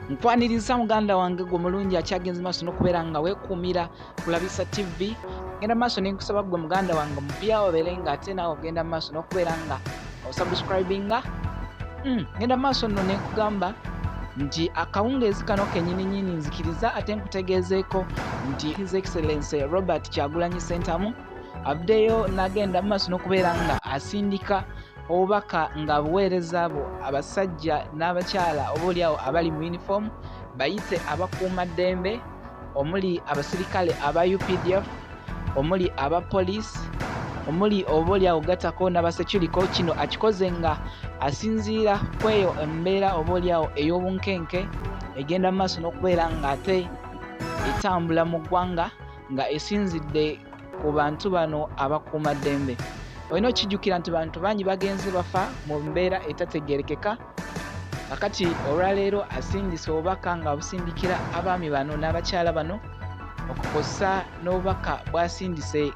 Nkwaniriza muganda wange gwe mulungi akyagenze maaso n'okubeera nga weekuumira kulabisa TV. Genda maaso nenkusaba gwe muganda wange mupya obeere nga ate naawe ogenda maaso n'okubeera nga osubscribinga. Genda maaso nno nenkugamba nti akawungeezi kano kenyininyini nzikiriza ate nkutegeezeeko nti His Excellency Robert Kyagulanyi Ssentamu abuddeyo n'agenda maaso n'okubeera nga asindika obubaka nga buweereza abo abasajja n'abakyala oboolyawo abali mu uniform bayite abakuuma ddembe, omuli abasirikale aba UPDF, omuli aba police, omuli oboolyawo gatako n'abasecuriko. Kino akikoze nga asinziira kweyo embeera oboolyawo ey'obunkenke egenda maaso n'okubeera nga ate etambula mu ggwanga nga esinzidde ku bantu bano abakuuma ddembe. Olina okijjukira nti bantu bangi bagenze bafa mu mbeera etategerekeka. Kakati olwaleero asindise obubaka nga busindikira abaami bano n'abakyala bano, okukosa n'obubaka bwasindise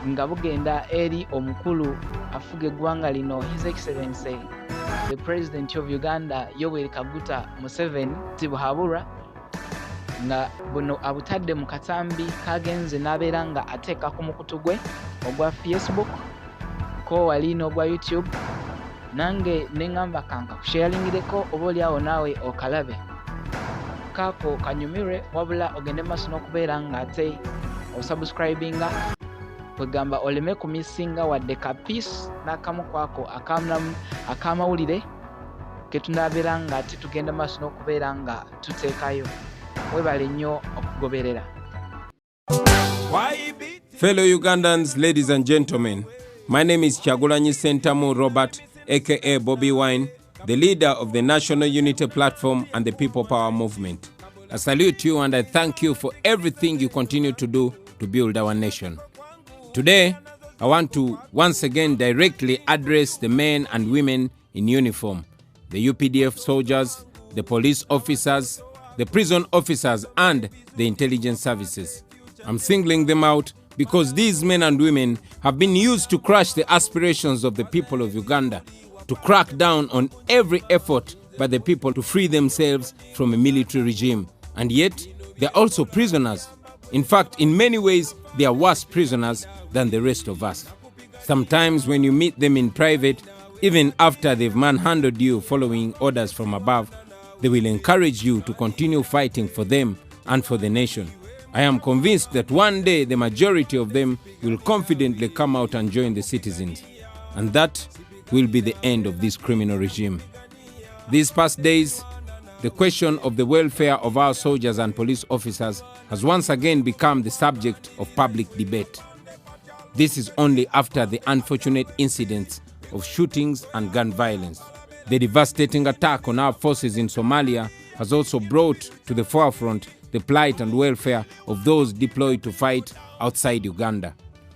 nga bugenda eri omukulu afuga eggwanga lino, His Excellency the President of Uganda Yoweri Kaguta Museveni Tibuhaburwa, nga buno abutadde mu katambi kagenze n'abeera nga ateeka ku mukutu gwe ogwa Facebook ko wali n'ogwa YouTube. Nange neŋŋamba kanka kusharingireko oboolyawo naawe okalabe kaako kanyumire, wabula ogende maaso n'okubeera nga ate osubscribinga kwegamba oleme kumisinga wadde ka piece n'akamu kwako akamawulire ketunaabeera nga ate tugenda maaso n'okubeera nga tuteekayo. Webale nnyo okugoberera. Fellow Ugandans, ladies and gentlemen, my name is Kyagulanyi Ssentamu Robert, aka Bobi Wine, the leader of the National Unity Platform and the People Power Movement. I salute you and I thank you for everything you continue to do to build our nation. Today, I want to once again directly address the men and women in uniform, the UPDF soldiers, the police officers, the prison officers, and the intelligence services. I'm singling them out because these men and women have been used to crush the aspirations of the people of Uganda, to crack down on every effort by the people to free themselves from a military regime. And yet, they're also prisoners. In fact, in many ways, they are worse prisoners than the rest of us. Sometimes when you meet them in private, even after they've manhandled you following orders from above, they will encourage you to continue fighting for them and for the nation. I am convinced that one day the majority of them will confidently come out and join the citizens. And that will be the end of this criminal regime. These past days, the question of the welfare of our soldiers and police officers has once again become the subject of public debate. This is only after the unfortunate incidents of shootings and gun violence. The devastating attack on our forces in Somalia has also brought to the forefront the plight and welfare of those deployed to fight outside Uganda.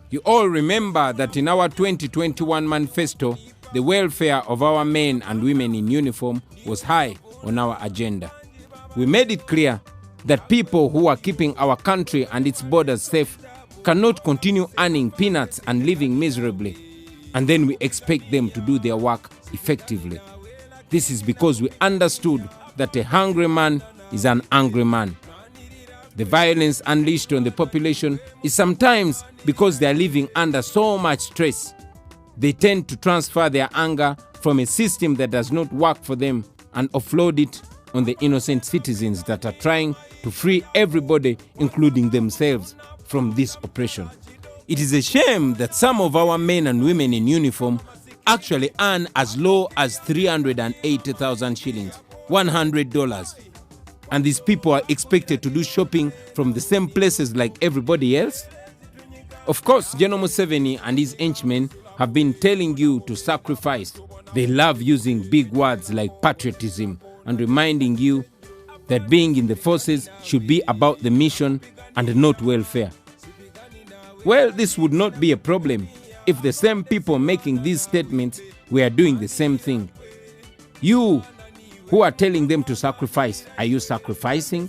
You all remember that in our 2021 manifesto, the welfare of our men and women in uniform was high on our agenda. We made it clear that people who are keeping our country and its borders safe cannot continue earning peanuts and living miserably, and then we expect them to do their work effectively. This is because we understood that a hungry man is an angry man. The violence unleashed on the population is sometimes because they are living under so much stress. They tend to transfer their anger from a system that does not work for them and offload it on the innocent citizens that are trying to free everybody, including themselves, from this oppression. It is a shame that some of our men and women in uniform actually earn as low as 380,000 shillings, $100. And these people are expected to do shopping from the same places like everybody else? Of course, General Museveni and his henchmen have been telling you to sacrifice. They love using big words like patriotism and reminding you that being in the forces should be about the mission and not welfare. Well, this would not be a problem if the same people making these statements were doing the same thing. You who are telling them to sacrifice, are you sacrificing?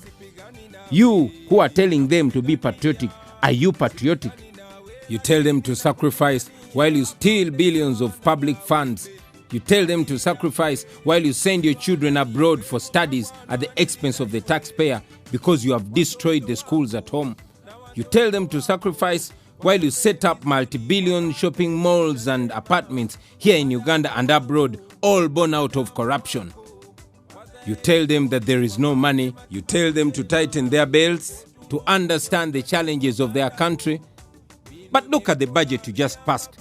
You who are telling them to be patriotic, are you patriotic? You tell them to sacrifice while you steal billions of public funds You tell them to sacrifice while you send your children abroad for studies at the expense of the taxpayer because you have destroyed the schools at home. You tell them to sacrifice while you set up multi-billion shopping malls and apartments here in Uganda and abroad, all born out of corruption. You tell them that there is no money. You tell them to tighten their belts, to understand the challenges of their country. But look at the budget you just passed.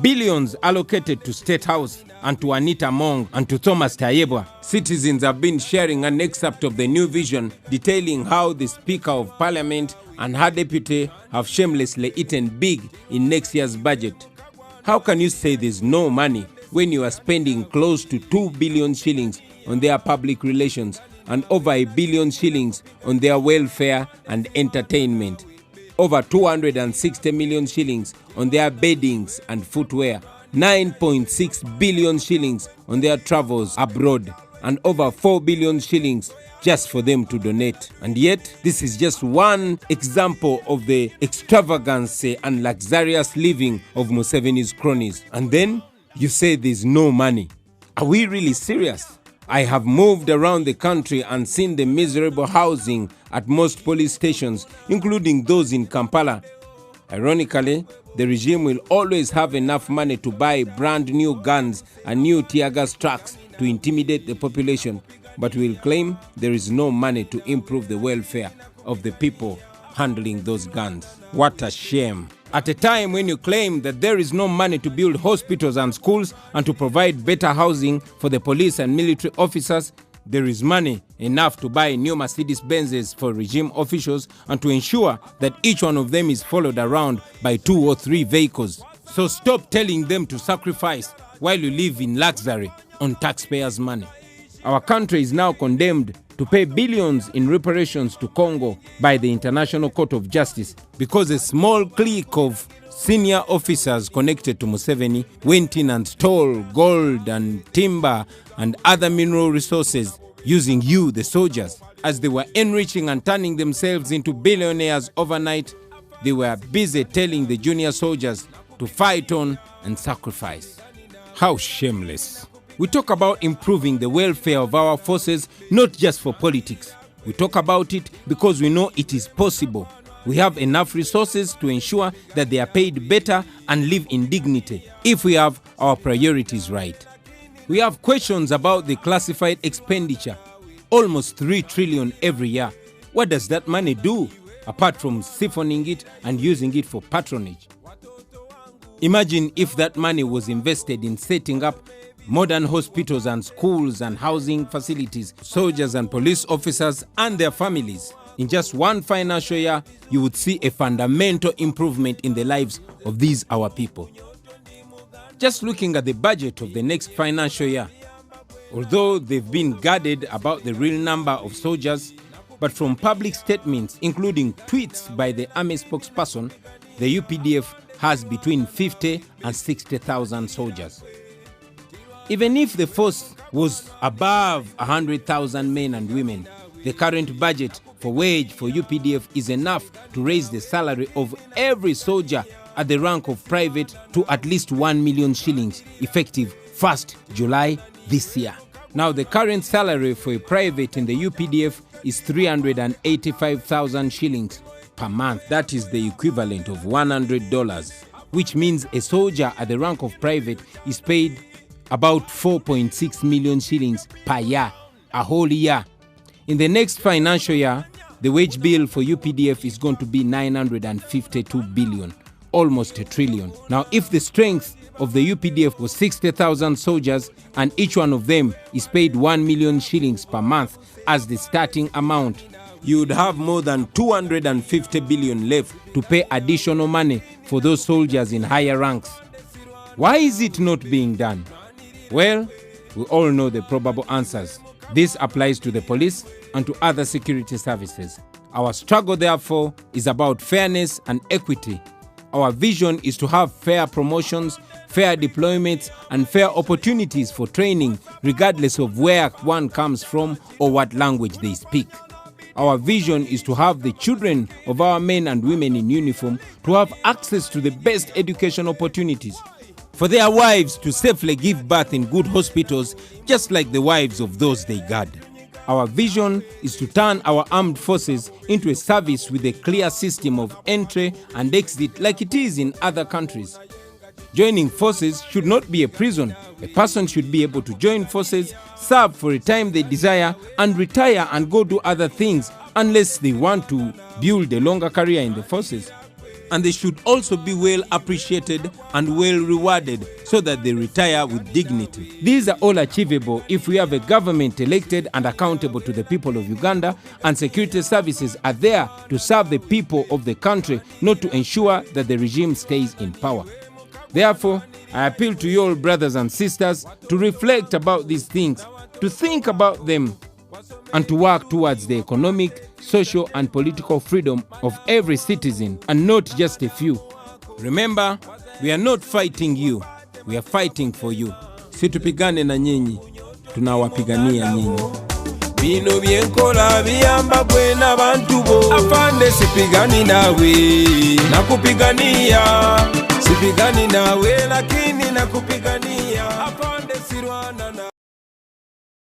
Billions allocated to State House and to Anita Mong and to Thomas Tayebwa. Citizens have been sharing an excerpt of the new vision detailing how the Speaker of Parliament and her deputy have shamelessly eaten big in next year's budget. How can you say there's no money when you are spending close to 2 billion shillings on their public relations and over 1 billion shillings on their welfare and entertainment? Over 260 million shillings on their beddings and footwear, 9.6 billion shillings on their travels abroad, and over 4 billion shillings just for them to donate. And yet, this is just one example of the extravagance and luxurious living of Museveni's cronies. And then you say there's no money. Are we really serious? I have moved around the country and seen the miserable housing at most police stations, including those in Kampala. Ironically, the regime will always have enough money to buy brand new guns and new tear gas trucks to intimidate the population, but will claim there is no money to improve the welfare of the people handling those guns. What a shame. At a time when you claim that there is no money to build hospitals and schools and to provide better housing for the police and military officers, there is money enough to buy new Mercedes-Benzes for regime officials and to ensure that each one of them is followed around by 2 or 3 vehicles. So stop telling them to sacrifice while you live in luxury on taxpayers' money. Our country is now condemned to pay billions in reparations to Congo by the International Court of Justice because a small clique of senior officers connected to Museveni went in and stole gold and timber and other mineral resources using you, the soldiers. As they were enriching and turning themselves into billionaires overnight, they were busy telling the junior soldiers to fight on and sacrifice. How shameless. We talk about improving the welfare of our forces, not just for politics. We talk about it because we know it is possible. We have enough resources to ensure that they are paid better and live in dignity if we have our priorities right. We have questions about the classified expenditure, almost 3 trillion every year. What does that money do apart from siphoning it and using it for patronage? Imagine if that money was invested in setting up modern hospitals and schools and housing facilities, soldiers and police officers and their families. In just one financial year, you would see a fundamental improvement in the lives of these our people. Just looking at the budget of the next financial year, although they've been guarded about the real number of soldiers, but from public statements, including tweets by the army spokesperson, the UPDF has between 50 and 60,000 soldiers. Even if the force was above 100,000 men and women, the current budget for wage for UPDF is enough to raise the salary of every soldier at the rank of private to at least 1 million shillings, effective 1st July this year. Now, the current salary for a private in the UPDF is 385,000 shillings per month. That is the equivalent of $100, which means a soldier at the rank of private is paid about 4.6 million shillings per year, a whole year. In the next financial year, the wage bill for UPDF is going to be 952 billion, almost $1 trillion. Now, if the strength of the UPDF was 60,000 soldiers and each one of them is paid 1 million shillings per month as the starting amount, you would have more than 250 billion left to pay additional money for those soldiers in higher ranks. Why is it not being done? Well, we all know the probable answers. This applies to the police and to other security services. Our struggle, therefore, is about fairness and equity. Our vision is to have fair promotions, fair deployments, and fair opportunities for training, regardless of where one comes from or what language they speak. Our vision is to have the children of our men and women in uniform to have access to the best education opportunities. for their wives to safely give birth in good hospitals, just like the wives of those they guard. Our vision is to turn our armed forces into a service with a clear system of entry and exit like it is in other countries. Joining forces should not be a prison. A person should be able to join forces, serve for a time they desire, and retire and go do other things unless they want to build a longer career in the forces. And they should also be well appreciated and well rewarded so that they retire with dignity. These are all achievable if we have a government elected and accountable to the people of Uganda, and security services are there to serve the people of the country, not to ensure that the regime stays in power. Therefore, I appeal to you all, brothers and sisters, to reflect about these things, to think about them, and to work towards the economic, social, and political freedom of every citizen, and not just a few. Remember, we are not fighting you, we are fighting for you. Situpigane na nyinyi, tunawapigania nyinyi. Bino byenkola biyamba bwe n'abantu bo. Afande sipigani nawe, nakupigania. Sipigani nawe lakini nakupigania.